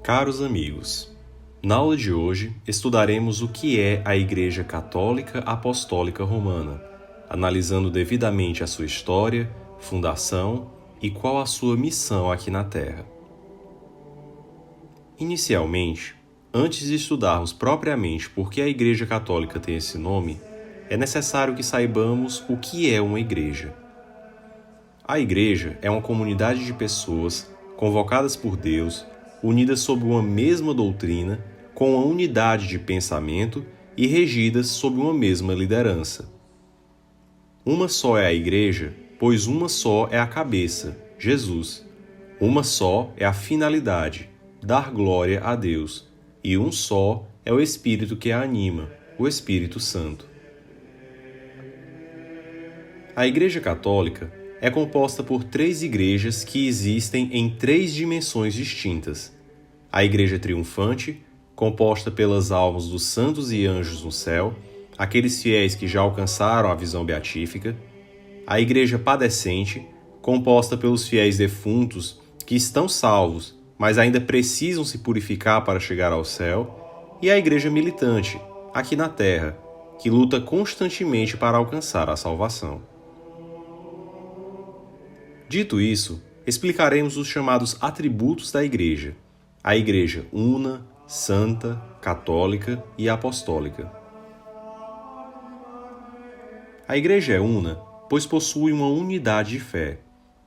Caros amigos, na aula de hoje estudaremos o que é a Igreja Católica Apostólica Romana, analisando devidamente a sua história, fundação e qual a sua missão aqui na Terra. Inicialmente, antes de estudarmos propriamente por que a Igreja Católica tem esse nome, é necessário que saibamos o que é uma igreja. A igreja é uma comunidade de pessoas convocadas por Deus, unidas sob uma mesma doutrina, com uma unidade de pensamento e regidas sob uma mesma liderança. Uma só é a igreja, pois uma só é a cabeça, Jesus. Uma só é a finalidade, dar glória a Deus. E um só é o Espírito que a anima, o Espírito Santo. A Igreja Católica é composta por 3 igrejas que existem em 3 dimensões distintas. A Igreja Triunfante, composta pelas almas dos santos e anjos no céu, aqueles fiéis que já alcançaram a visão beatífica. A Igreja Padecente, composta pelos fiéis defuntos que estão salvos, mas ainda precisam se purificar para chegar ao céu. E a Igreja Militante, aqui na Terra, que luta constantemente para alcançar a salvação. Dito isso, explicaremos os chamados atributos da Igreja. A Igreja una, santa, católica e apostólica. A Igreja é una, pois possui uma unidade de fé,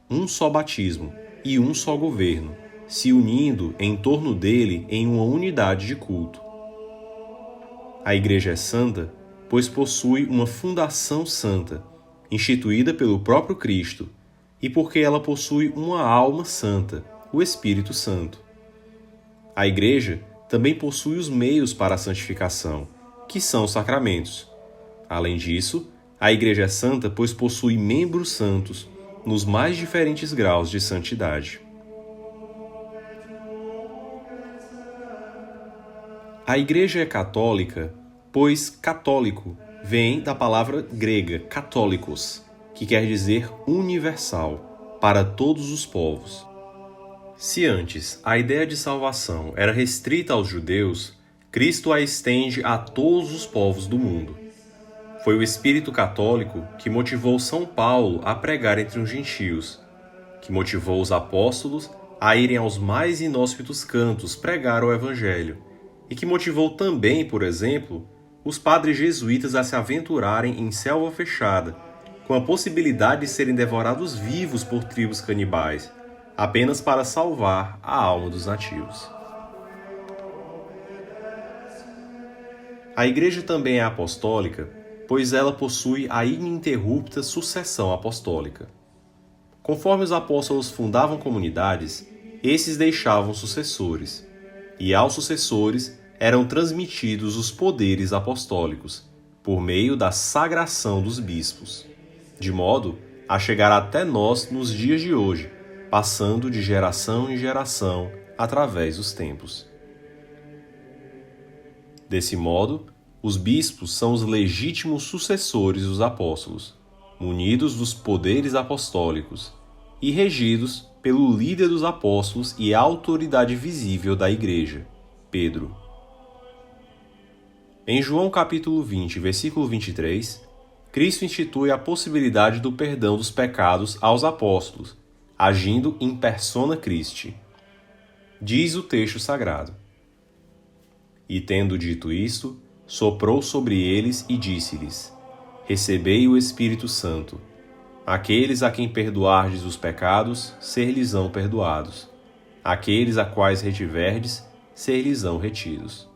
um só batismo e um só governo, se unindo em torno dele em uma unidade de culto. A Igreja é santa, pois possui uma fundação santa, instituída pelo próprio Cristo, e porque ela possui uma alma santa, o Espírito Santo. A Igreja também possui os meios para a santificação, que são os sacramentos. Além disso, a Igreja é santa pois possui membros santos nos mais diferentes graus de santidade. A Igreja é católica, pois católico vem da palavra grega católicos, que quer dizer universal, para todos os povos. Se antes a ideia de salvação era restrita aos judeus, Cristo a estende a todos os povos do mundo. Foi o Espírito Católico que motivou São Paulo a pregar entre os gentios, que motivou os apóstolos a irem aos mais inóspitos cantos pregar o Evangelho, e que motivou também, por exemplo, os padres jesuítas a se aventurarem em selva fechada, com a possibilidade de serem devorados vivos por tribos canibais, apenas para salvar a alma dos nativos. A Igreja também é apostólica, pois ela possui a ininterrupta sucessão apostólica. Conforme os apóstolos fundavam comunidades, esses deixavam sucessores, e aos sucessores eram transmitidos os poderes apostólicos, por meio da sagração dos bispos, de modo a chegar até nós nos dias de hoje, passando de geração em geração através dos tempos. Desse modo, os bispos são os legítimos sucessores dos apóstolos, munidos dos poderes apostólicos e regidos pelo líder dos apóstolos e a autoridade visível da Igreja, Pedro. Em João capítulo 20, versículo 23, Cristo institui a possibilidade do perdão dos pecados aos apóstolos, agindo in persona Christi. Diz o texto sagrado: E tendo dito isto, soprou sobre eles e disse-lhes: Recebei o Espírito Santo. Aqueles a quem perdoardes os pecados, ser-lhes-ão perdoados. Aqueles a quais retiverdes, ser-lhes-ão retidos.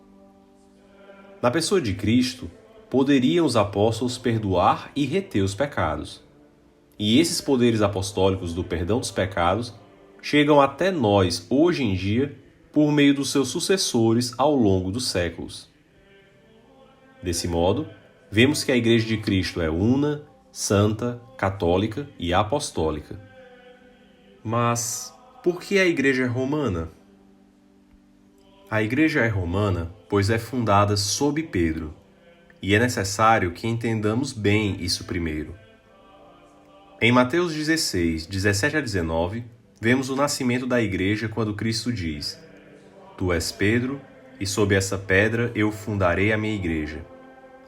Na pessoa de Cristo, poderiam os apóstolos perdoar e reter os pecados. E esses poderes apostólicos do perdão dos pecados chegam até nós, hoje em dia, por meio dos seus sucessores ao longo dos séculos. Desse modo, vemos que a Igreja de Cristo é una, santa, católica e apostólica. Mas por que a Igreja é romana? A Igreja é romana pois é fundada sob Pedro, e é necessário que entendamos bem isso primeiro. Em Mateus 16, 17 a 19, vemos o nascimento da Igreja quando Cristo diz: Tu és Pedro, e sob essa pedra eu fundarei a minha igreja.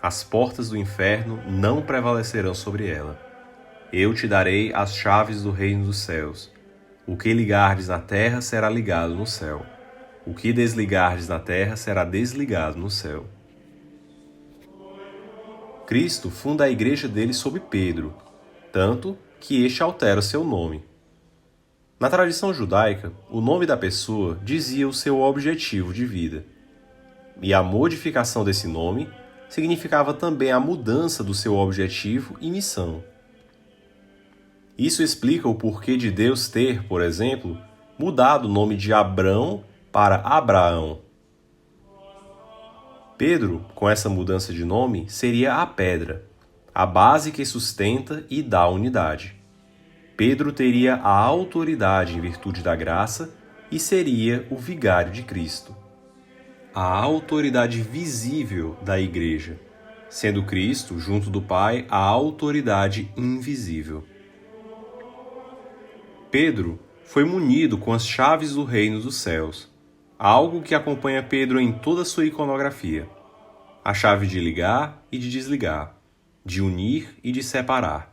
As portas do inferno não prevalecerão sobre ela. Eu te darei as chaves do reino dos céus. O que ligardes na terra será ligado no céu. O que desligardes na terra será desligado no céu. Cristo funda a igreja dele sob Pedro, tanto que este altera seu nome. Na tradição judaica, o nome da pessoa dizia o seu objetivo de vida. E a modificação desse nome significava também a mudança do seu objetivo e missão. Isso explica o porquê de Deus ter, por exemplo, mudado o nome de Abrão para Abraão. Pedro, com essa mudança de nome, seria a pedra, a base que sustenta e dá unidade. Pedro teria a autoridade em virtude da graça e seria o vigário de Cristo. A autoridade visível da igreja, sendo Cristo, junto do Pai, a autoridade invisível. Pedro foi munido com as chaves do reino dos céus, algo que acompanha Pedro em toda a sua iconografia. A chave de ligar e de desligar, de unir e de separar.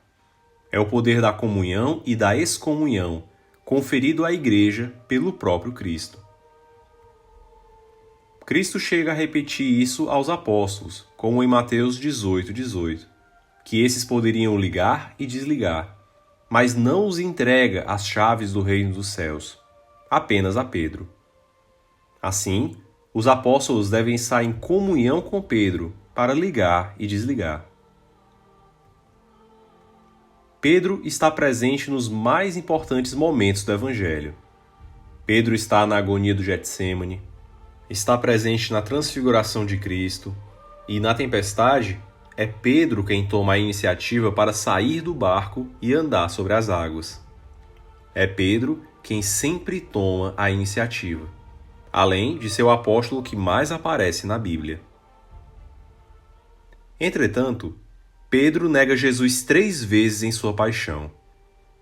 É o poder da comunhão e da excomunhão, conferido à igreja pelo próprio Cristo. Cristo chega a repetir isso aos apóstolos, como em Mateus 18:18, que esses poderiam ligar e desligar, mas não os entrega as chaves do reino dos céus, apenas a Pedro. Assim, os apóstolos devem estar em comunhão com Pedro para ligar e desligar. Pedro está presente nos mais importantes momentos do Evangelho. Pedro está na agonia do Getsêmani, está presente na transfiguração de Cristo e, na tempestade, é Pedro quem toma a iniciativa para sair do barco e andar sobre as águas. É Pedro quem sempre toma a iniciativa, além de ser o apóstolo que mais aparece na Bíblia. Entretanto, Pedro nega Jesus 3 vezes em sua paixão.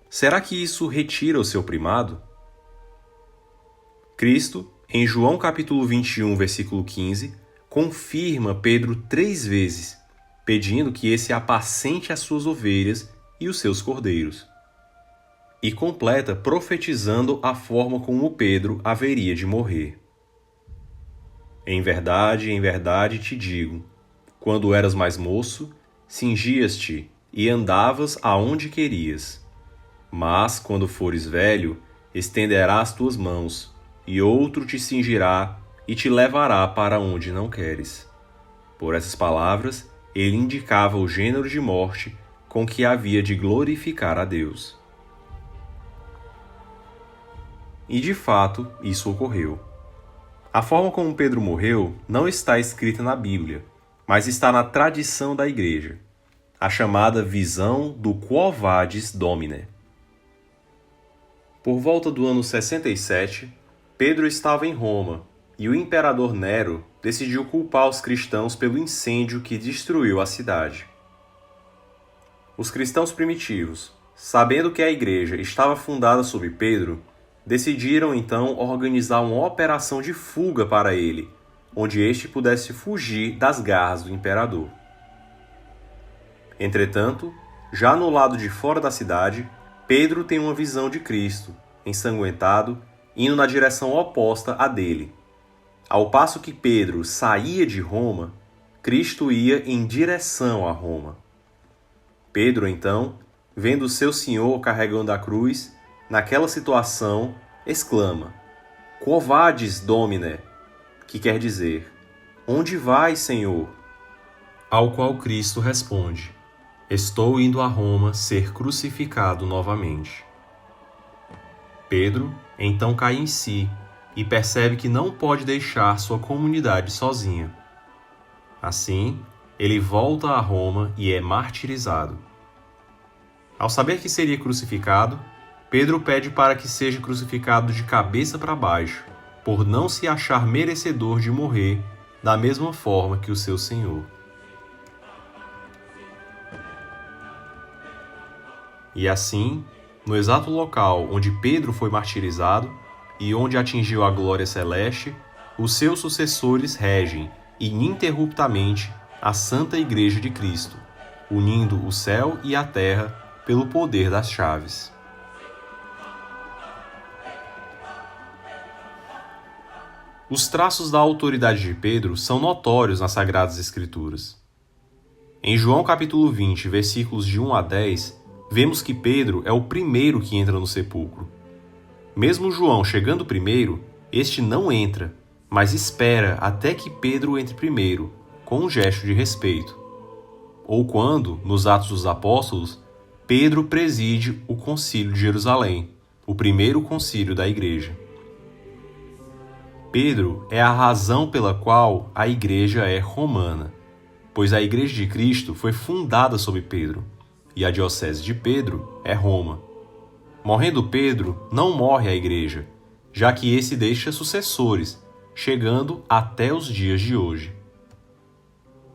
Será que isso retira o seu primado? Cristo, em João capítulo 21, versículo 15, confirma Pedro 3 vezes, pedindo que esse apacente as suas ovelhas e os seus cordeiros. E completa profetizando a forma como Pedro haveria de morrer. Em verdade te digo, quando eras mais moço, cingias-te e andavas aonde querias. Mas, quando fores velho, estenderás tuas mãos, e outro te cingirá e te levará para onde não queres. Por essas palavras, ele indicava o gênero de morte com que havia de glorificar a Deus. E de fato, isso ocorreu. A forma como Pedro morreu não está escrita na Bíblia, mas está na tradição da Igreja, a chamada visão do Quo Vadis Domine. Por volta do ano 67, Pedro estava em Roma e o imperador Nero decidiu culpar os cristãos pelo incêndio que destruiu a cidade. Os cristãos primitivos, sabendo que a igreja estava fundada sob Pedro, decidiram então organizar uma operação de fuga para ele, onde este pudesse fugir das garras do imperador. Entretanto, já no lado de fora da cidade, Pedro tem uma visão de Cristo, ensanguentado, indo na direção oposta à dele. Ao passo que Pedro saía de Roma, Cristo ia em direção a Roma. Pedro, então, vendo seu Senhor carregando a cruz, naquela situação, exclama: Quo vadis, Domine? Que quer dizer: onde vais, Senhor? Ao qual Cristo responde: estou indo a Roma ser crucificado novamente. Pedro então cai em si e percebe que não pode deixar sua comunidade sozinha. Assim, ele volta a Roma e é martirizado. Ao saber que seria crucificado, Pedro pede para que seja crucificado de cabeça para baixo, por não se achar merecedor de morrer da mesma forma que o seu Senhor. E assim, no exato local onde Pedro foi martirizado e onde atingiu a glória celeste, Os seus sucessores regem ininterruptamente a Santa Igreja de Cristo, unindo o céu e a terra pelo poder das chaves. Os traços da autoridade de Pedro são notórios nas Sagradas Escrituras. Em João capítulo 20, versículos de 1 a 10, vemos que Pedro é o primeiro que entra no sepulcro. Mesmo João chegando primeiro, este não entra, mas espera até que Pedro entre primeiro, com um gesto de respeito. Ou quando, nos Atos dos Apóstolos, Pedro preside o Concílio de Jerusalém, o primeiro concílio da Igreja. Pedro é a razão pela qual a Igreja é romana, pois a Igreja de Cristo foi fundada sob Pedro, e a diocese de Pedro é Roma. Morrendo Pedro, não morre a Igreja, já que esse deixa sucessores, chegando até os dias de hoje.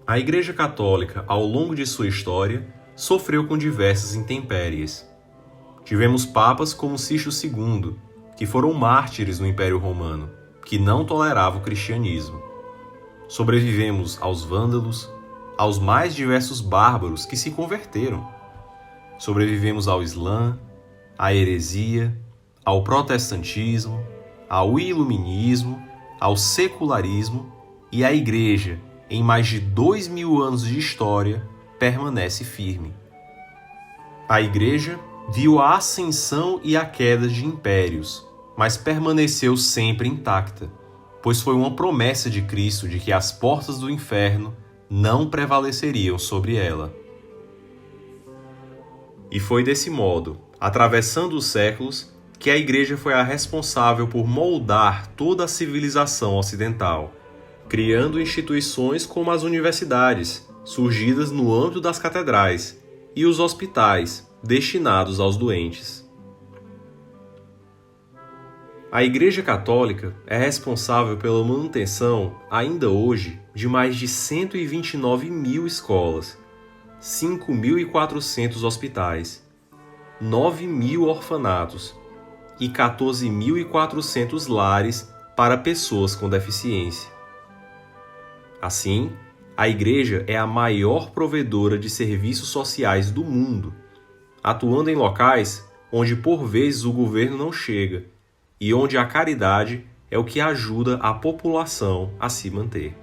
A Igreja Católica, ao longo de sua história, sofreu com diversas intempéries. Tivemos papas como Sixto II, que foram mártires no Império Romano, que não tolerava o cristianismo. Sobrevivemos aos vândalos, aos mais diversos bárbaros que se converteram. Sobrevivemos ao Islã, à heresia, ao protestantismo, ao iluminismo, ao secularismo, e a Igreja, em mais de 2000 anos de história, permanece firme. A Igreja viu a ascensão e a queda de impérios, mas permaneceu sempre intacta, pois foi uma promessa de Cristo de que as portas do inferno não prevaleceriam sobre ela. E foi desse modo, atravessando os séculos, que a Igreja foi a responsável por moldar toda a civilização ocidental, criando instituições como as universidades, surgidas no âmbito das catedrais, e os hospitais, destinados aos doentes. A Igreja Católica é responsável pela manutenção, ainda hoje, de mais de 129 mil escolas, 5.400 hospitais, 9.000 orfanatos e 14.400 lares para pessoas com deficiência. Assim, a Igreja é a maior provedora de serviços sociais do mundo, atuando em locais onde por vezes o governo não chega e onde a caridade é o que ajuda a população a se manter.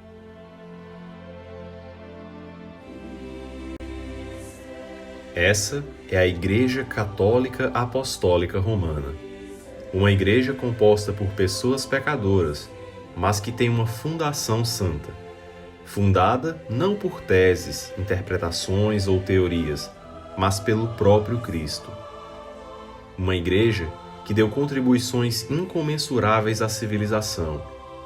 Essa é a Igreja Católica Apostólica Romana, uma igreja composta por pessoas pecadoras, mas que tem uma fundação santa, fundada não por teses, interpretações ou teorias, mas pelo próprio Cristo. Uma igreja que deu contribuições incomensuráveis à civilização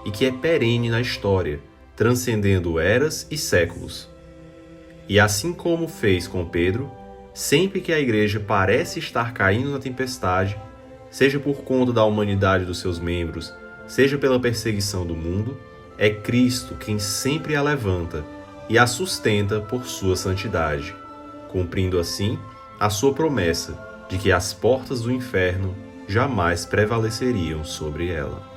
e que é perene na história, transcendendo eras e séculos. E assim como fez com Pedro, sempre que a igreja parece estar caindo na tempestade, seja por conta da humanidade dos seus membros, seja pela perseguição do mundo, é Cristo quem sempre a levanta e a sustenta por sua santidade, cumprindo assim a sua promessa de que as portas do inferno jamais prevaleceriam sobre ela.